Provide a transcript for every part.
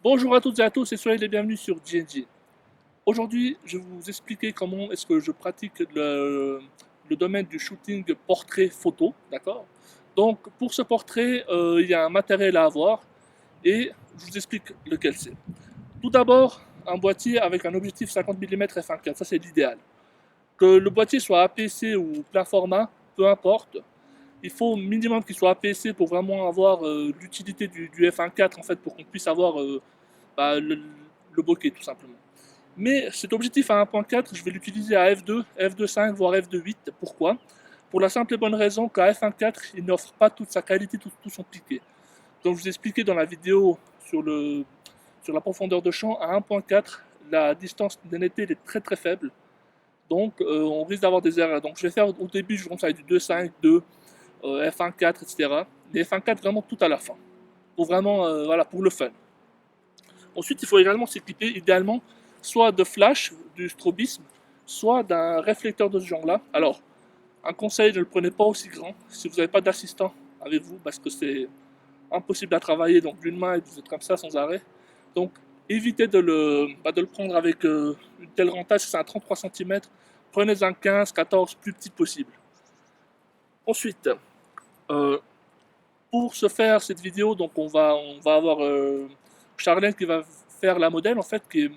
Bonjour à toutes et à tous et soyez les bienvenus sur GNG. Aujourd'hui, je vais vous expliquer comment est-ce que je pratique le domaine du shooting portrait photo, d'accord? Donc pour ce portrait, il y a un matériel à avoir et je vous explique lequel c'est. Tout d'abord, un boîtier avec un objectif 50 mm f1.4, ça c'est l'idéal. Que le boîtier soit APC ou plein format, peu importe, il faut minimum qu'il soit APC pour vraiment avoir l'utilité du f1.4 en fait, pour qu'on puisse avoir le bokeh tout simplement. Mais cet objectif à 1.4, je vais l'utiliser à f2, f2.5, voire f2.8. Pourquoi? Pour la simple et bonne raison qu'à f1.4, il n'offre pas toute sa qualité, tout son piqué. Donc je vous ai expliqué dans la vidéo sur la profondeur de champ, à 1.4, la distance de netteté est très très faible. Donc on risque d'avoir des erreurs. Donc je vais faire au début, je vais commencer avec du 2.5, 2, f1.4, etc. Mais f1.4 vraiment tout à la fin. Pour vraiment, voilà, pour le fun. Ensuite, il faut également s'équiper, idéalement, soit de flash, du strobisme, soit d'un réflecteur de ce genre-là. Alors, un conseil, ne le prenez pas aussi grand. Si vous n'avez pas d'assistant avec vous, parce que c'est impossible à travailler, donc d'une main, et vous êtes comme ça sans arrêt. Donc, évitez de le prendre avec une telle rentage, c'est un 33 cm. Prenez un 15, 14, plus petit possible. Ensuite, pour se faire cette vidéo, donc on va avoir Charlène qui va faire la modèle, en fait, qui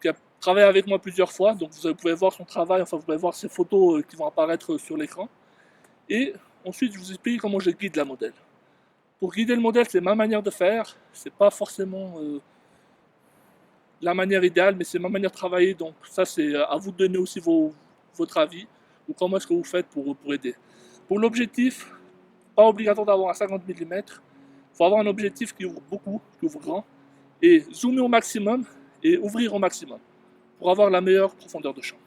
a travaillé avec moi plusieurs fois. Donc vous pouvez voir son travail, enfin vous pouvez voir ses photos qui vont apparaître sur l'écran. Et ensuite, je vous explique comment je guide la modèle. Pour guider le modèle, c'est ma manière de faire. C'est pas forcément la manière idéale, mais c'est ma manière de travailler. Donc ça, c'est à vous de donner aussi votre avis ou comment est-ce que vous faites pour aider. Pour l'objectif, pas obligatoire d'avoir un 50 mm. Il faut avoir un objectif qui ouvre beaucoup, qui ouvre grand, et zoomer au maximum et ouvrir au maximum pour avoir la meilleure profondeur de champ.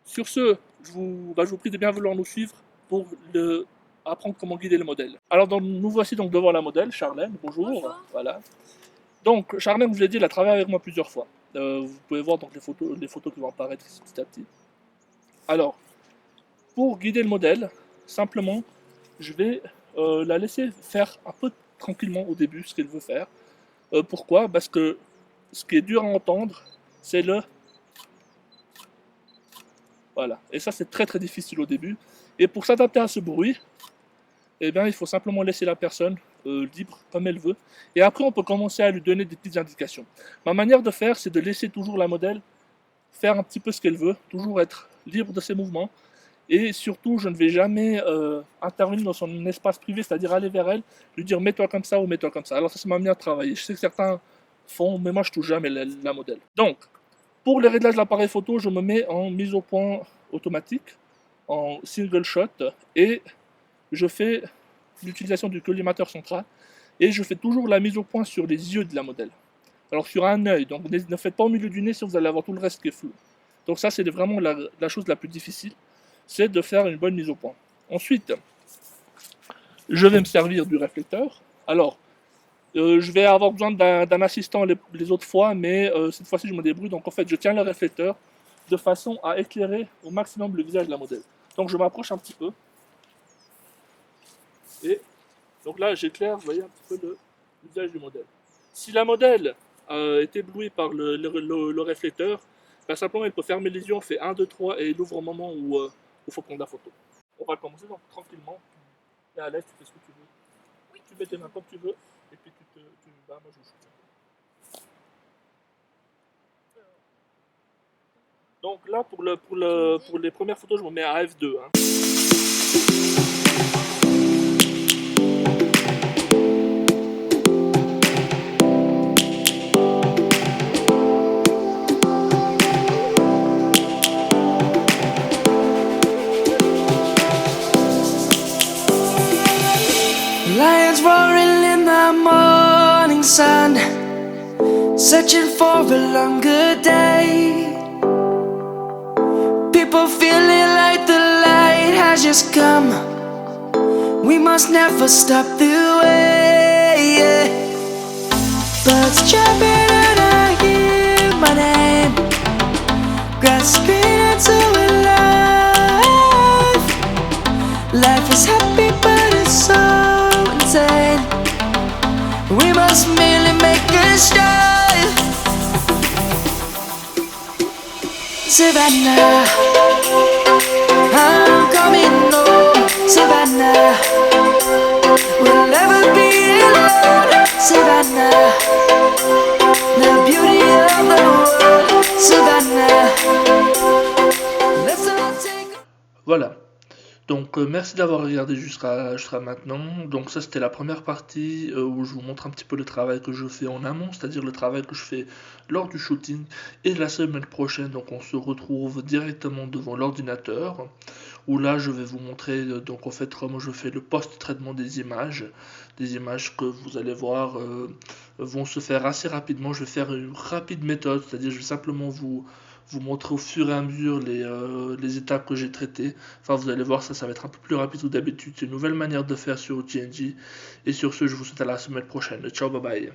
Sur ce, je vous prie de bien vouloir nous suivre pour apprendre comment guider le modèle. Alors nous voici donc devant la modèle, Charlène, bonjour. Bonjour. Voilà. Donc Charlène, je vous l'ai dit, elle a travaillé avec moi plusieurs fois. Vous pouvez voir donc les photos qui vont apparaître ici petit à petit. Alors, pour guider le modèle, simplement, je vais la laisser faire un peu tranquillement au début ce qu'elle veut faire. Pourquoi? Parce que ce qui est dur à entendre, c'est le... Voilà. Et ça, c'est très très difficile au début. Et pour s'adapter à ce bruit, eh bien, il faut simplement laisser la personne libre comme elle veut. Et après, on peut commencer à lui donner des petites indications. Ma manière de faire, c'est de laisser toujours la modèle faire un petit peu ce qu'elle veut, toujours être libre de ses mouvements. Et surtout, je ne vais jamais intervenir dans son espace privé, c'est-à-dire aller vers elle, lui dire mets-toi comme ça ou mets-toi comme ça. Alors ça, c'est ma manière de travailler. Je sais que certains font, mais moi je touche jamais la modèle. Donc, pour les réglages de l'appareil photo, je me mets en mise au point automatique, en single shot, et je fais l'utilisation du collimateur central, et je fais toujours la mise au point sur les yeux de la modèle. Alors sur un œil, donc ne faites pas au milieu du nez si vous allez avoir tout le reste qui est flou. Donc ça, c'est vraiment la chose la plus difficile, c'est de faire une bonne mise au point. Ensuite, je vais me servir du réflecteur. Alors, je vais avoir besoin d'un assistant les autres fois, mais cette fois-ci, je me débrouille. Donc, en fait, je tiens le réflecteur de façon à éclairer au maximum le visage de la modèle. Donc, je m'approche un petit peu. Et donc là, j'éclaire, vous voyez, un petit peu le visage du modèle. Si la modèle est éblouie par le réflecteur, ben simplement, elle peut fermer les yeux, on fait 1, 2, 3, et elle ouvre au moment où il faut prendre la photo. On va commencer donc tranquillement. Et à l'aise, tu fais ce que tu veux. Oui. Tu mets tes mains comme tu veux. Et puis moi je joue. Donc là, pour les premières photos, je me mets à F2. Hein. Lions roaring in the morning sun, searching for a longer day. People feeling like the light has just come. We must never stop the way. Birds chirping and I hear my name, grasping into life. Life is happy but it's so insane. We must merely take a stride. Savannah, I'm coming home. Savannah, we'll never be alone. Savannah, the beauty of the world. Savannah, let's all take. Voilà. Donc merci d'avoir regardé jusqu'à maintenant. Donc ça c'était la première partie où je vous montre un petit peu le travail que je fais en amont, c'est-à-dire le travail que je fais lors du shooting. Et la semaine prochaine, donc on se retrouve directement devant l'ordinateur, où là je vais vous montrer donc en fait comment je fais le post-traitement des images que vous allez voir vont se faire assez rapidement. Je vais faire une rapide méthode, c'est-à-dire je vais simplement vous montrer au fur et à mesure les étapes que j'ai traitées. Enfin, vous allez voir, ça va être un peu plus rapide que d'habitude. C'est une nouvelle manière de faire sur TNG. Et sur ce, je vous souhaite à la semaine prochaine. Ciao, bye bye.